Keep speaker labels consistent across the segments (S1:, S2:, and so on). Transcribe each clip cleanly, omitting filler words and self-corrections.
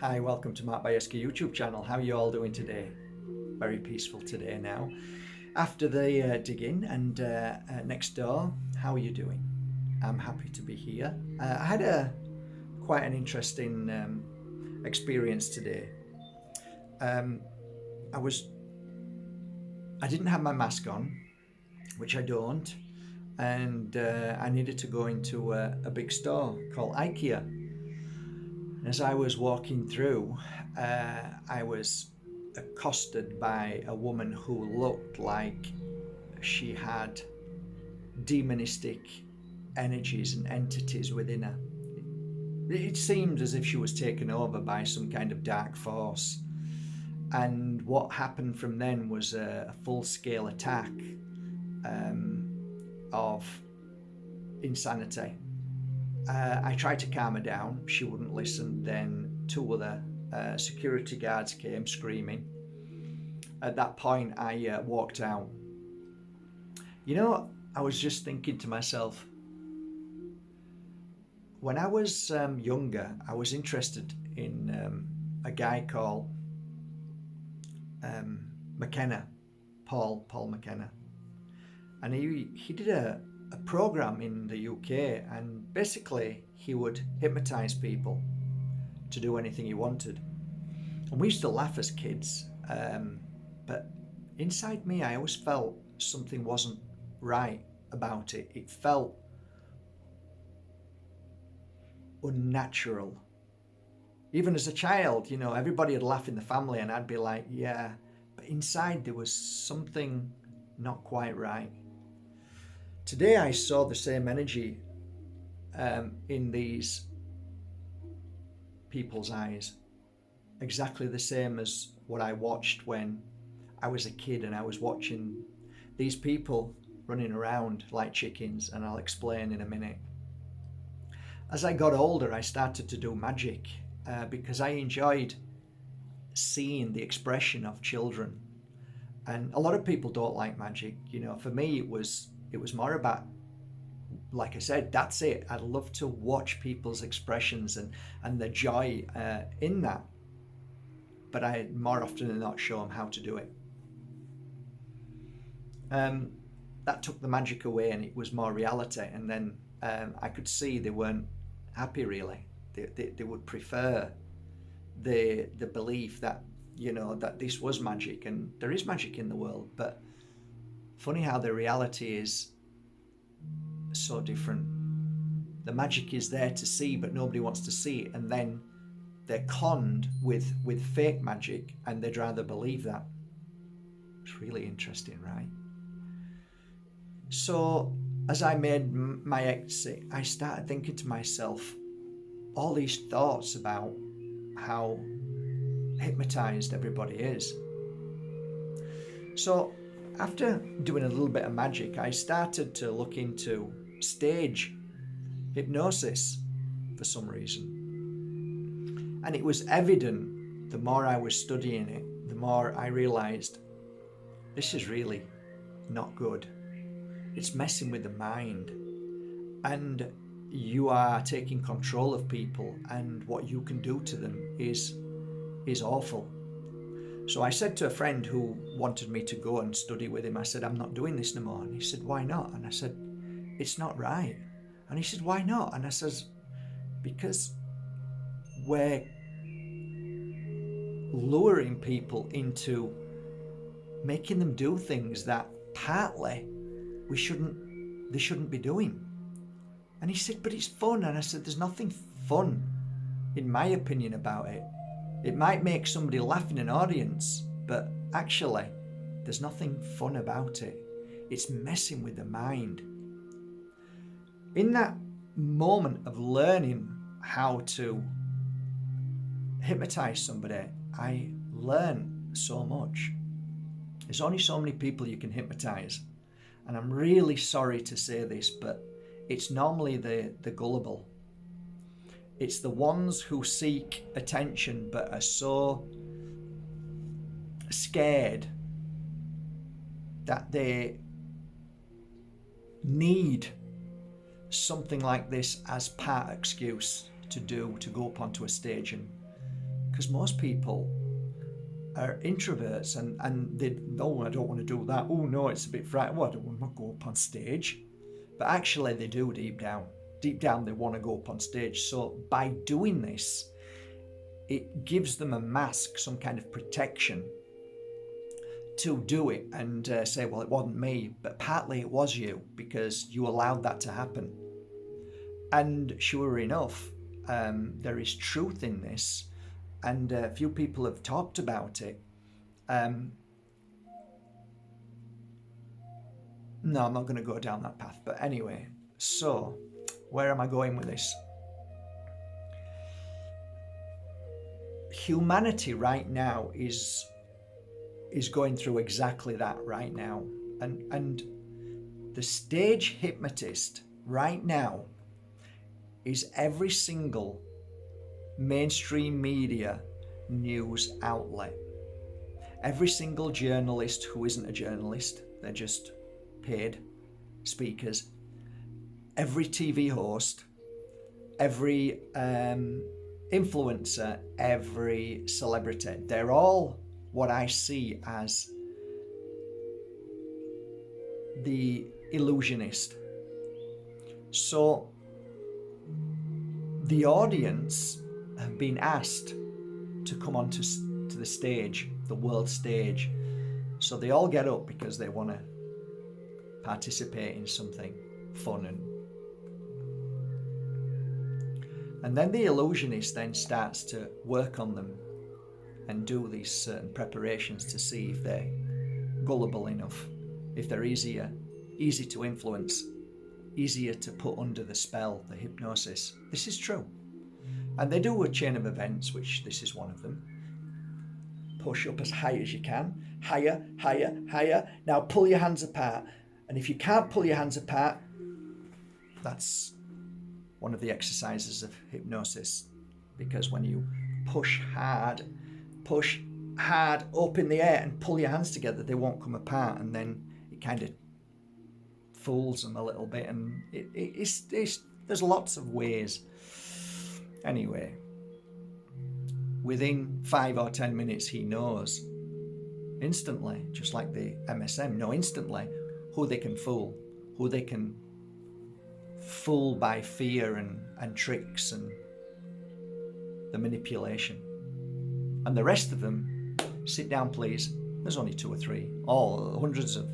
S1: Hi, welcome to Mark Bayeski YouTube channel. How are you all doing today? Very peaceful today now. After the digging and next door, how are you doing? I'm happy to be here. I had a quite an interesting experience today. Um, I was I didn't have my mask on, which I don't, and I needed to go into a big store called IKEA. As I was walking through, I was accosted by a woman who looked like she had demonistic energies and entities within her. It seemed as if she was taken over by some kind of dark force. And what happened from then was a full scale attack um, of insanity. I tried to calm her down. She wouldn't listen. Then two other security guards came screaming. At that point, I walked out. You know, I was just thinking to myself, when I was younger, I was interested in a guy called McKenna, Paul McKenna, and he did a program in the UK, and basically he would hypnotize people to do anything he wanted. And we used to laugh as kids, but inside me, I always felt something wasn't right about it. It felt unnatural. Even as a child, everybody would laugh in the family, and I'd be like, yeah. But inside, there was something not quite right. Today, I saw the same energy in these people's eyes, exactly the same as what I watched when I was a kid and I was watching these people running around like chickens, and I'll explain in a minute. As I got older, I started to do magic because I enjoyed seeing the expression of children. And a lot of people don't like magic. For me, it was more about, like I said, that's it. I'd love to watch people's expressions and the joy in that. But I more often than not show them how to do it. Um, that took the magic away, and it was more reality. And then I could see they weren't happy really. They would prefer the belief that that this was magic, and there is magic in the world. But funny how the reality is so different. The magic is there to see, but nobody wants to see it, and then they're conned with fake magic, and they'd rather believe that. It's really interesting, right? So as I made my exit, I started thinking to myself all these thoughts about how hypnotized everybody is. So after doing a little bit of magic, I started to look into stage hypnosis for some reason. And it was evident the more I was studying it, the more I realized this is really not good. It's messing with the mind, and you are taking control of people, and what you can do to them is awful. So I said to a friend who wanted me to go and study with him, I said, I'm not doing this no more. And he said, why not? And I said, it's not right. And he said, why not? And I says, because we're luring people into making them do things that partly they shouldn't be doing. And he said, but it's fun. And I said, there's nothing fun, in my opinion, about it. It might make somebody laugh in an audience, but actually, there's nothing fun about it. It's messing with the mind. In that moment of learning how to hypnotize somebody, I learned so much. There's only so many people you can hypnotize. And I'm really sorry to say this, but it's normally the gullible. It's the ones who seek attention but are so scared that they need something like this as part excuse to go up onto a stage and Because most people are introverts and they, oh, I don't want to do that. Oh no, it's a bit frightening. Oh, I don't want to go up on stage. But actually they do deep down. Deep down they want to go up on stage. So by doing this, it gives them a mask, some kind of protection to do it and say, well, it wasn't me, but partly it was you because you allowed that to happen. And sure enough, there is truth in this, and a few people have talked about it. No, I'm not going to go down that path. But anyway, so where am I going with this? Humanity right now is going through exactly that right now. And the stage hypnotist right now is every single mainstream media news outlet. Every single journalist who isn't a journalist, they're just paid speakers. Every TV host, every influencer, every celebrity, they're all what I see as the illusionist. So the audience have been asked to come onto to the stage, the world stage. So they all get up because they want to participate in something fun. And then the illusionist then starts to work on them and do these certain preparations to see if they're gullible enough, if they're easy to influence, easier to put under the spell, the hypnosis. This is true. And they do a chain of events, which this is one of them. Push up as high as you can. Higher, higher, higher. Now pull your hands apart. And if you can't pull your hands apart, that's one of the exercises of hypnosis. Because when you push hard up in the air and pull your hands together, they won't come apart. And then it kind of fools them a little bit. And it's there's lots of ways. Anyway, within 5 or 10 minutes, he knows instantly, just like the MSM, know instantly who they can fool, who they can fool by fear and tricks and the manipulation. And the rest of them, sit down please. There's only 2 or 3, all hundreds of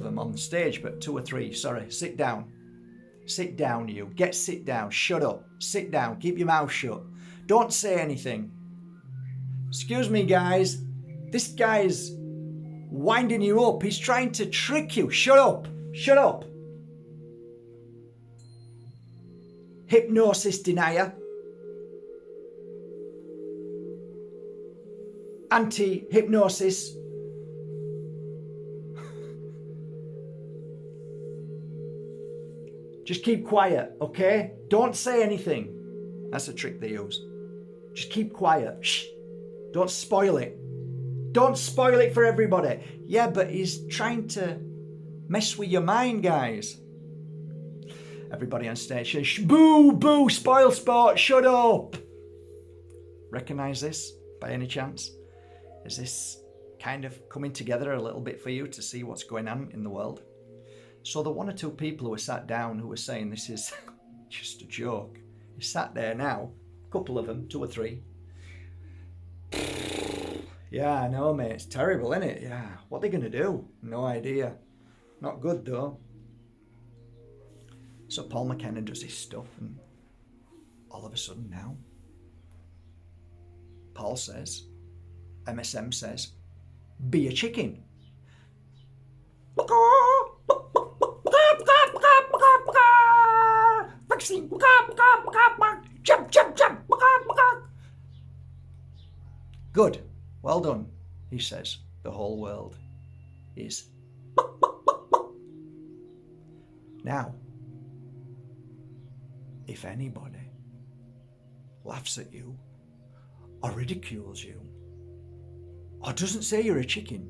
S1: them on the stage, but 2 or 3, sorry, sit down. Sit down, you. Sit down. Shut up. Sit down. Keep your mouth shut. Don't say anything. Excuse me, guys. This guy's winding you up. He's trying to trick you. Shut up. Shut up. Hypnosis denier. Anti-hypnosis. Just keep quiet, okay? Don't say anything. That's a trick they use. Just keep quiet. Shh. Don't spoil it. Don't spoil it for everybody. Yeah, but he's trying to mess with your mind, guys. Everybody on stage says, boo, boo, spoil sport, shut up. Recognize this by any chance? Is this kind of coming together a little bit for you to see what's going on in the world? So the 1 or 2 people who were sat down who were saying this is just a joke, you sat there now, a couple of them, 2 or 3. Yeah, I know, mate, it's terrible, isn't it? Yeah, what are they going to do? No idea. Not good, though. So Paul McKenna does his stuff, and all of a sudden now, Paul says, MSM says, be a chicken. Jump, jump, jump. Good. Well done, he says. The whole world is. Now, if anybody laughs at you or ridicules you or doesn't say you're a chicken,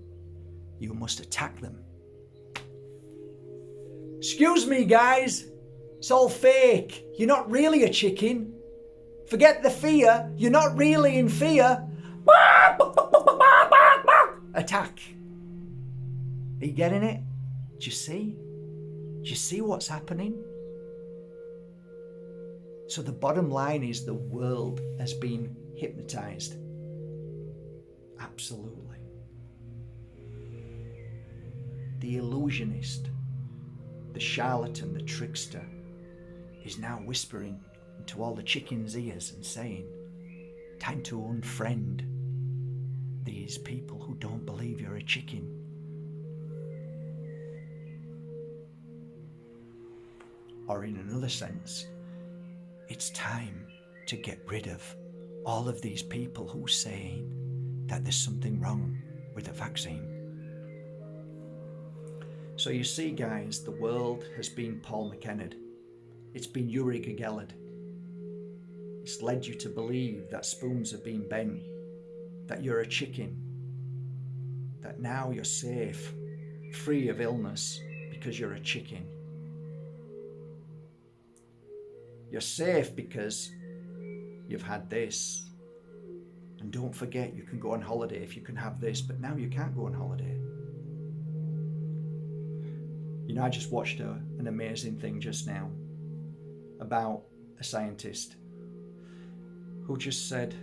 S1: you must attack them. Excuse me, guys. It's all fake. You're not really a chicken. Forget the fear. You're not really in fear. Attack. Are you getting it? Do you see? Do you see what's happening? So the bottom line is the world has been hypnotized. Absolutely. The illusionist, the charlatan, the trickster is now whispering into all the chickens' ears and saying, time to unfriend these people who don't believe you're a chicken. Or in another sense, it's time to get rid of all of these people who say that there's something wrong with the vaccine. So you see, guys, the world has been Paul McKenna. It's been Uri Gegeller. It's led you to believe that spoons have been bent, that you're a chicken, that now you're safe, free of illness because you're a chicken. You're safe because you've had this. And don't forget, you can go on holiday if you can have this, but now you can't go on holiday. You know, I just watched an amazing thing just now about a scientist who just said,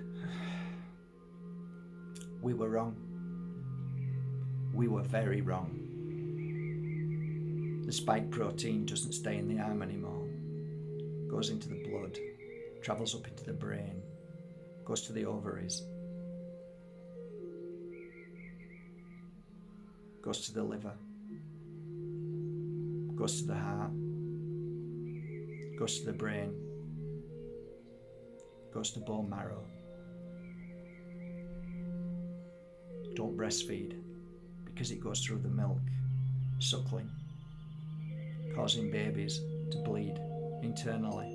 S1: we were wrong. We were very wrong. The spike protein doesn't stay in the arm anymore. Goes into the blood, travels up into the brain, goes to the ovaries, goes to the liver, goes to the heart, goes to the brain, goes to bone marrow. Don't breastfeed because it goes through the milk, suckling, causing babies to bleed internally.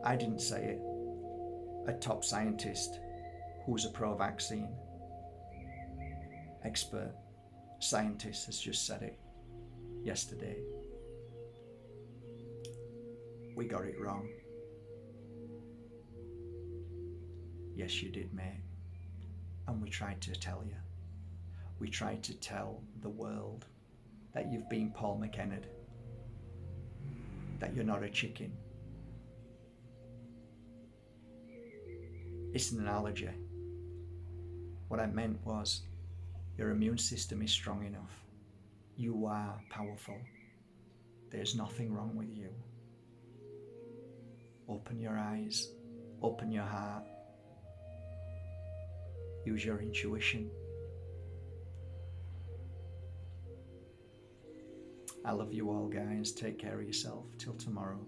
S1: I didn't say it. A top scientist who's a pro-vaccine expert scientist has just said it yesterday. We got it wrong. Yes, you did, mate. And we tried to tell you. We tried to tell the world that you've been Paul McKenna, that you're not a chicken. It's an analogy. What I meant was, your immune system is strong enough. You are powerful. There's nothing wrong with you. Open your eyes, open your heart. Use your intuition. I love you all, guys. Take care of yourself. Till tomorrow.